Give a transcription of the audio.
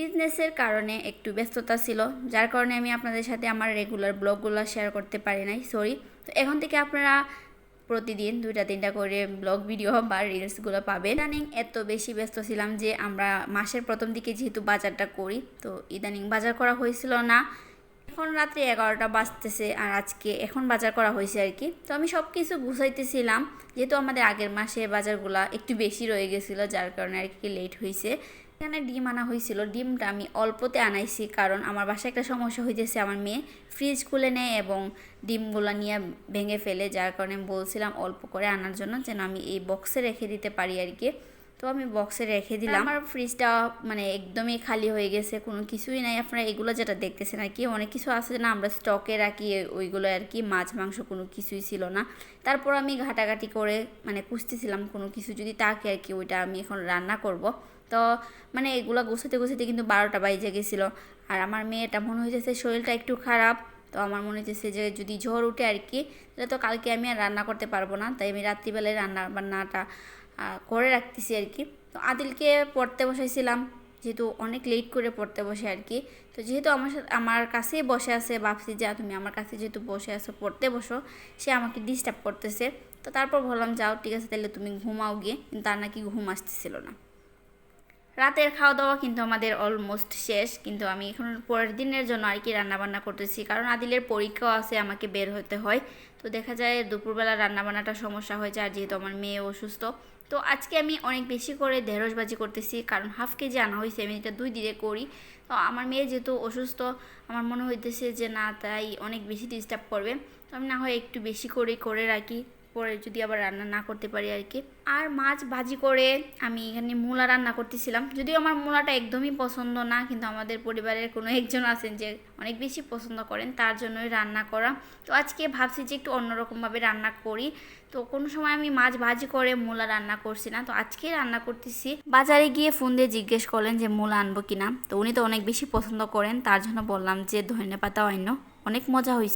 বিজনেসের কারণে একটু ব্যস্ততা ছিল, যার কারণে আমি আপনাদের সাথে আমার রেগুলার ব্লগগুলো শেয়ার করতে পারি নাই, সরি। তো এখন থেকে আপনারা প্রতিদিন 2-3টা করে ব্লগ ভিডিও বা রিলসগুলো পাবেন। ইদানিং এত বেশি ব্যস্ত ছিলাম যে আমরা মাসের প্রথম দিকে যেহেতু বাজারটা করি, তো ইদানিং বাজার করা হয়েছিল না। এখন রাত্রি 11টা বাজতেছে আর আজকে এখন বাজার করা হয়েছে আর কি। তো আমি সব কিছু গুছাইতেছিলাম, যেহেতু আমাদের আগের মাসে বাজারগুলো একটু বেশি রয়ে গেছিলো, যার কারণে আর কি লেট হয়েছে। এখানে ডিম আনা হয়েছিল, ডিমটা আমি অল্পতে আনাইছি কারণ আমার বাসায় একটা সমস্যা হয়েছে, আমার মেয়ে ফ্রিজ খুলে নেয় এবং ডিমগুলো নিয়ে ভেঙে ফেলে, যার কারণে বলছিলাম অল্প করে আনার জন্য, যেন আমি এই বক্সে রেখে দিতে পারি আর কি। তো আমি বক্সে রেখে দিলাম। আমার ফ্রিজটা মানে একদমই খালি হয়ে গেছে, কোনো কিছুই নাই। আপনারা এগুলো যেটা দেখতেছেন আর কি, অনেক কিছু আছে না আমরা স্টকে রাখি, ওইগুলো আর কি, মাছ মাংস কোনো কিছুই ছিল না। তারপর আমি ঘাটাঘাটি করে মানে খুঁজতেছিলাম কোনো কিছু যদি থাকে আর কি, ওইটা আমি এখন রান্না করব। তো মানে এগুলো গোছাতে গোছাতে কিন্তু 12টা বাজে গেছিলো। আর আমার মেয়েটা মনে হয়েছে শরীরটা একটু খারাপ, তো আমার মনে হচ্ছে যে যদি জ্বর উঠে আর কি, তাহলে তো কালকে আমি আর রান্না করতে পারবো না, তাই আমি রাত্রিবেলায় রান্না বান্নাটা করে রাখতেছি আর কি। তো আদিলকে পড়তে বসাইছিলাম, যেহেতু অনেক লেট করে পড়তে বসে আর কি। তো যেহেতু আমার কাছেই বসে আছে, ভাবছি যে তুমি আমার কাছে যেহেতু বসে আছো পড়তে বসো, সে আমাকে ডিস্টার্ব করতেছে। তো তারপর বললাম যাও ঠিক আছে, তাহলে তুমি ঘুমাও গিয়ে, কিন্তু তার নাকি ঘুম আসতেছিল না। রাতের খাওয়া দাওয়া কিন্তু আমাদের অলমোস্ট শেষ, কিন্তু আমি এখন পরের দিনের জন্য আর কি রান্নাবান্না করতেছি, কারণ আদিলের পরীক্ষাও আছে, আমাকে বের হতে হয়। তো দেখা যায় দুপুরবেলা রান্নাবান্নাটা সমস্যা হয়ে যায়, আর যেহেতু আমার মেয়ে অসুস্থ। তো আজকে আমি অনেক বেশি করে ঢেঁড়স ভাজি করতেছি, কারণ হাফ কেজি আনা হয়েছে, আমি এটা 2 দিনে করি। তো আমার মেয়ে যেহেতু অসুস্থ, আমার মনে হইতেছে যে না, তাই অনেক বেশি ডিস্টার্ব করবে, তো আমি না হয় একটু বেশি করে রাখি, পরে যদি আবার রান্না না করতে পারি আর কি। আর মাছ ভাজি করে আমি এখানে মূলা রান্না করতেছিলাম, যদিও আমার মূলাটা একদমই পছন্দ না, কিন্তু আমাদের পরিবারের কোনো একজন আছেন যে অনেক বেশি পছন্দ করেন, তার জন্যই রান্না করা। তো আজকে ভাবছি যে একটু অন্যরকমভাবে রান্না করি। তো কোনো সময় আমি মাছ ভাজি করে মূলা রান্না করছি না, তো আজকে রান্না করতেছি। বাজারে গিয়ে ফোন দিয়ে জিজ্ঞেস করলেন যে মূলা আনবো কিনা, তো উনি তো অনেক বেশি পছন্দ করেন, তার জন্য বললাম যে ধনেপাতা আইনো, অনেক মজা হয়েছে।